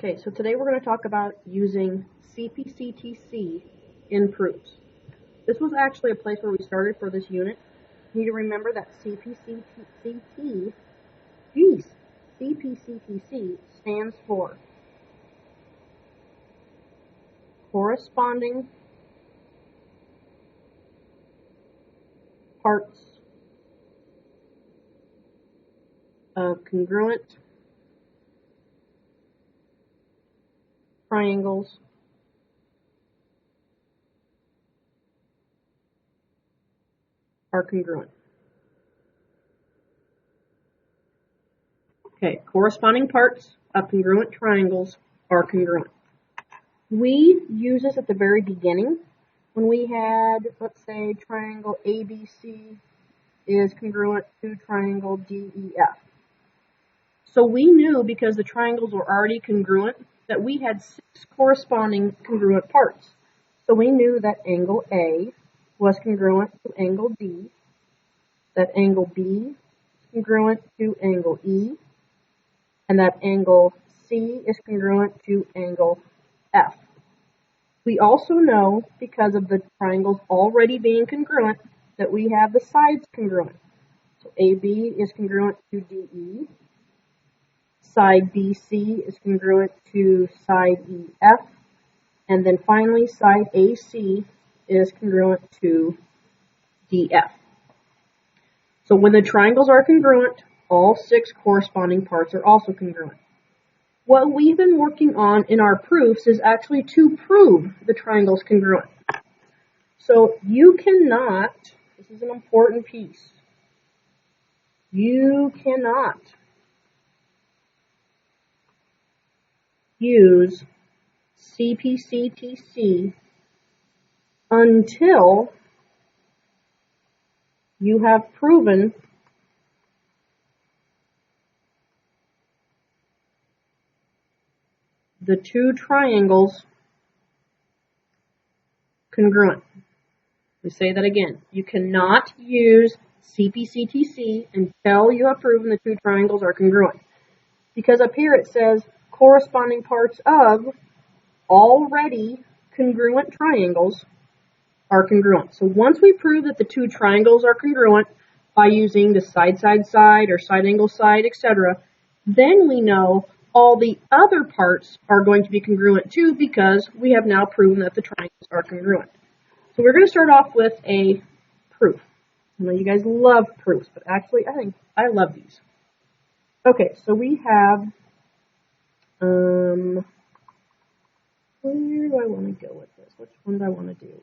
Okay, so today we're going to talk about using CPCTC in proofs. This was actually a place where we started for this unit. You need to remember that CPCTC stands for corresponding parts of congruent triangles are congruent. Okay, corresponding parts of congruent triangles are congruent. We use this at the very beginning when we had, let's say, triangle ABC is congruent to triangle DEF. So we knew, because the triangles were already congruent, that we had 6 corresponding congruent parts. So we knew that angle A was congruent to angle D, that angle B is congruent to angle E, and that angle C is congruent to angle F. We also know, because of the triangles already being congruent, that we have the sides congruent. So AB is congruent to DE, side BC is congruent to side EF, and then finally side AC is congruent to DF. So when the triangles are congruent, all 6 corresponding parts are also congruent. What we've been working on in our proofs is actually to prove the triangle's congruent. So you cannot, this is an important piece, you cannot use CPCTC until you have proven the 2 triangles congruent. We say that again. You cannot use CPCTC until you have proven the 2 triangles are congruent. Because up here it says corresponding parts of already congruent triangles are congruent. So once we prove that the 2 triangles are congruent by using the side, side, side, or side angle, side, etc., then we know all the other parts are going to be congruent too, because we have now proven that the triangles are congruent. So we're going to start off with a proof. I know you guys love proofs, but actually I love these. Okay, so we have, where do I want to go with this? Which one do I want to do?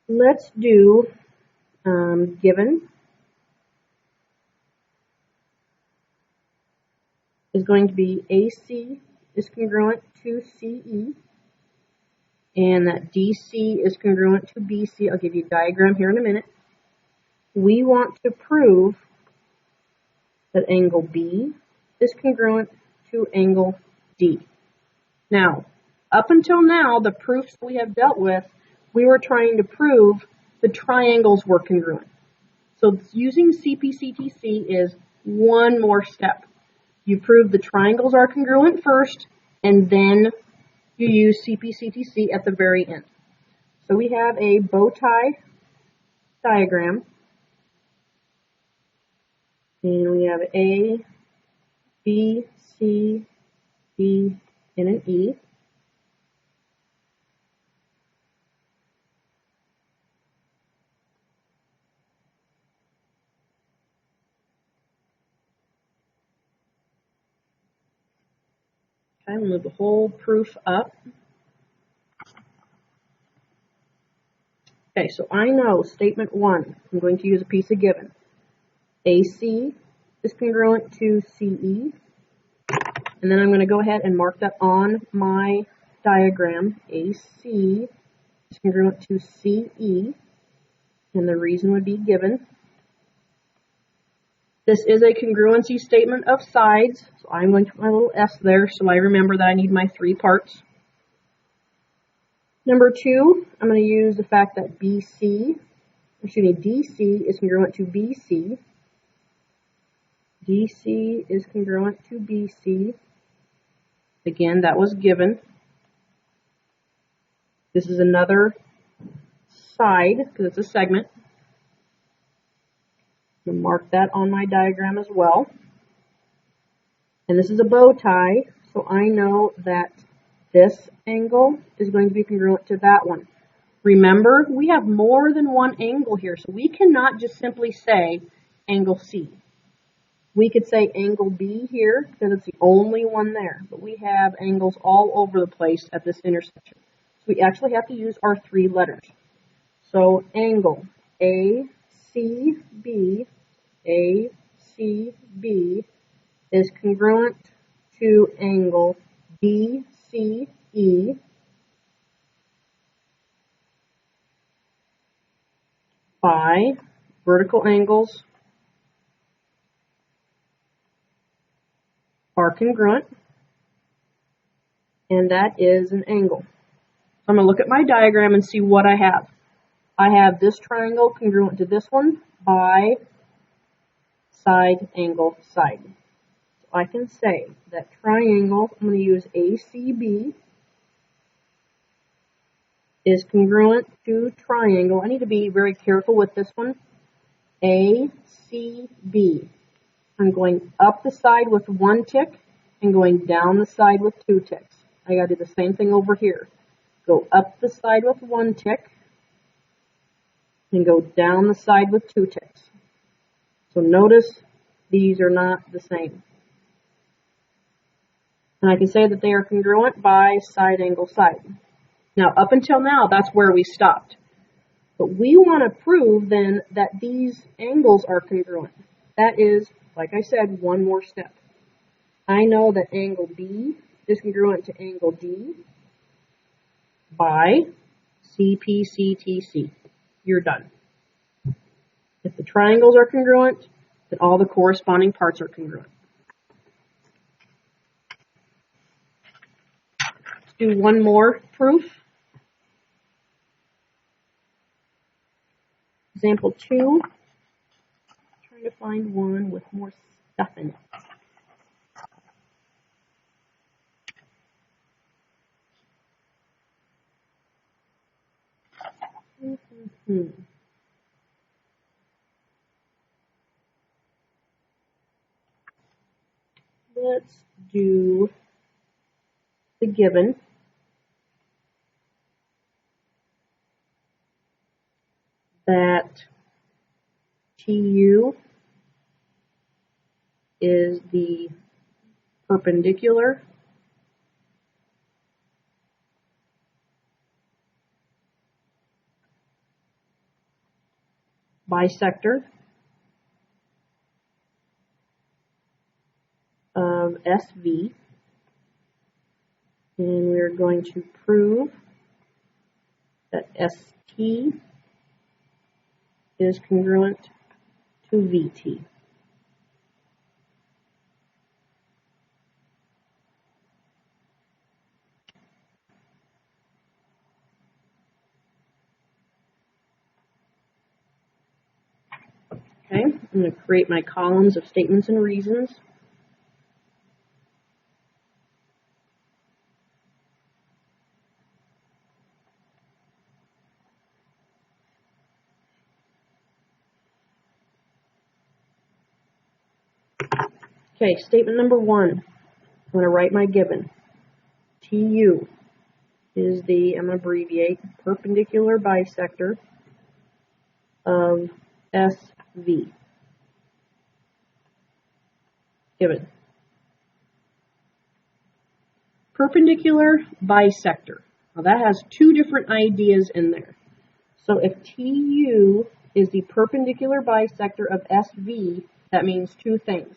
Let's do given is going to be AC is congruent to CE, and that DC is congruent to BC. I'll give you a diagram here in a minute. We want to prove that angle B is congruent to angle D. Now, up until now, the proofs we have dealt with, we were trying to prove the triangles were congruent. So using CPCTC is one more step. You prove the triangles are congruent first, and then you use CPCTC at the very end. So we have a bow tie diagram, and we have A, B, C, D, and an E. Okay, we'll move the whole proof up. Okay, so I know statement 1, I'm going to use a piece of given. AC is congruent to CE, and then I'm going to go ahead and mark that on my diagram. AC is congruent to CE, and the reason would be given. This is a congruency statement of sides, so I'm going to put my little S there so I remember that I need my 3 parts. Number 2, I'm going to use the fact that DC is congruent to BC. DC is congruent to BC. Again, that was given. This is another side, because it's a segment. I'm going to mark that on my diagram as well. And this is a bow tie, so I know that this angle is going to be congruent to that one. Remember, we have more than one angle here, so we cannot just simply say angle C. We could say angle B here, because it's the only one there, but we have angles all over the place at this intersection. So we actually have to use our 3 letters. So angle ACB is congruent to angle DCE by vertical angles are congruent, and that is an angle. So I'm going to look at my diagram and see what I have. I have this triangle congruent to this one by side, angle, side. So I can say that triangle, I'm going to use ACB, is congruent to triangle. I need to be very careful with this one. ACB. I'm going up the side with 1 tick and going down the side with 2 ticks. I got to do the same thing over here. Go up the side with 1 tick and go down the side with 2 ticks. So notice these are not the same. And I can say that they are congruent by side, angle, side. Now, up until now, that's where we stopped. But we want to prove then that these angles are congruent. That is, like I said, one more step. I know that angle B is congruent to angle D by CPCTC. You're done. If the triangles are congruent, then all the corresponding parts are congruent. Let's do one more proof. Example 2. Trying to find one with more stuff in it. Let's do the given. That TU is the perpendicular bisector of SV, and we're going to prove that ST is congruent to VT. Okay, I'm going to create my columns of statements and reasons. Okay, statement number 1. I'm going to write my given. TU is the, I'm going to abbreviate, perpendicular bisector of SV. Given. Perpendicular bisector. Now that has 2 different ideas in there. So if TU is the perpendicular bisector of SV, that means 2 things.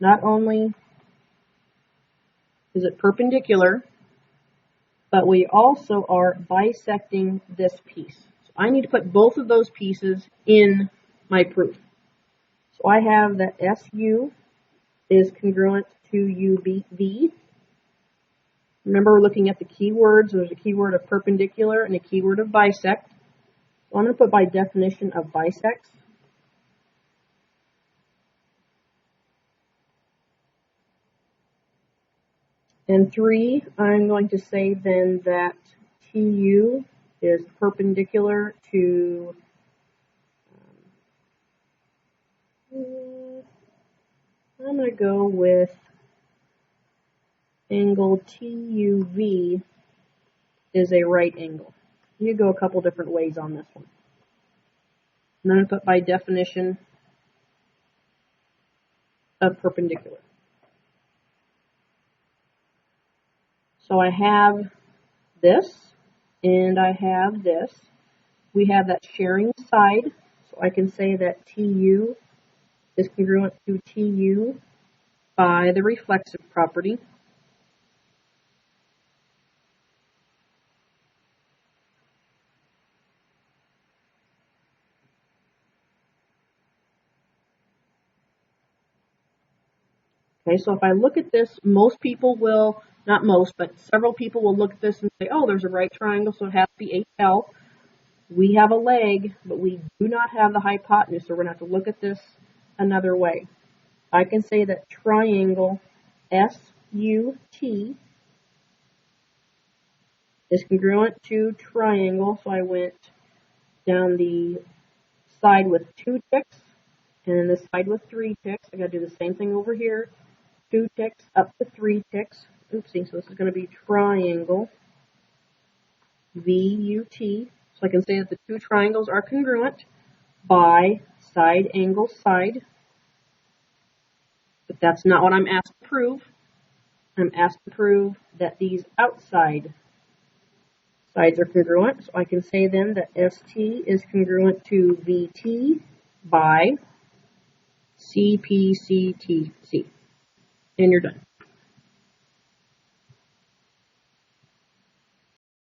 Not only is it perpendicular, but we also are bisecting this piece. So I need to put both of those pieces in my proof. So I have that SU is congruent to UV. Remember, we're looking at the keywords. There's a keyword of perpendicular and a keyword of bisect. So I'm going to put by definition of bisects. And 3, I'm going to say then that TU is perpendicular to I'm going to go with angle TUV is a right angle. You could go a couple different ways on this one. I'm going to put by definition of perpendicular. So I have this and I have this. We have that sharing side, so I can say that TU is congruent to TU by the reflexive property. Okay, so if I look at this, most people will, not most, but several people will look at this and say, oh, there's a right triangle, so it has to be HL. We have a leg, but we do not have the hypotenuse, so we're going to have to look at this another way. I can say that triangle SUT is congruent to triangle, so I went down the side with 2 ticks, and then the side with 3 ticks. I got to do the same thing over here. 2 ticks up to 3 ticks. Oopsie, so this is going to be triangle VUT. So I can say that the 2 triangles are congruent by side angle side. But that's not what I'm asked to prove. I'm asked to prove that these outside sides are congruent. So I can say then that ST is congruent to VT by CPCTC. And you're done.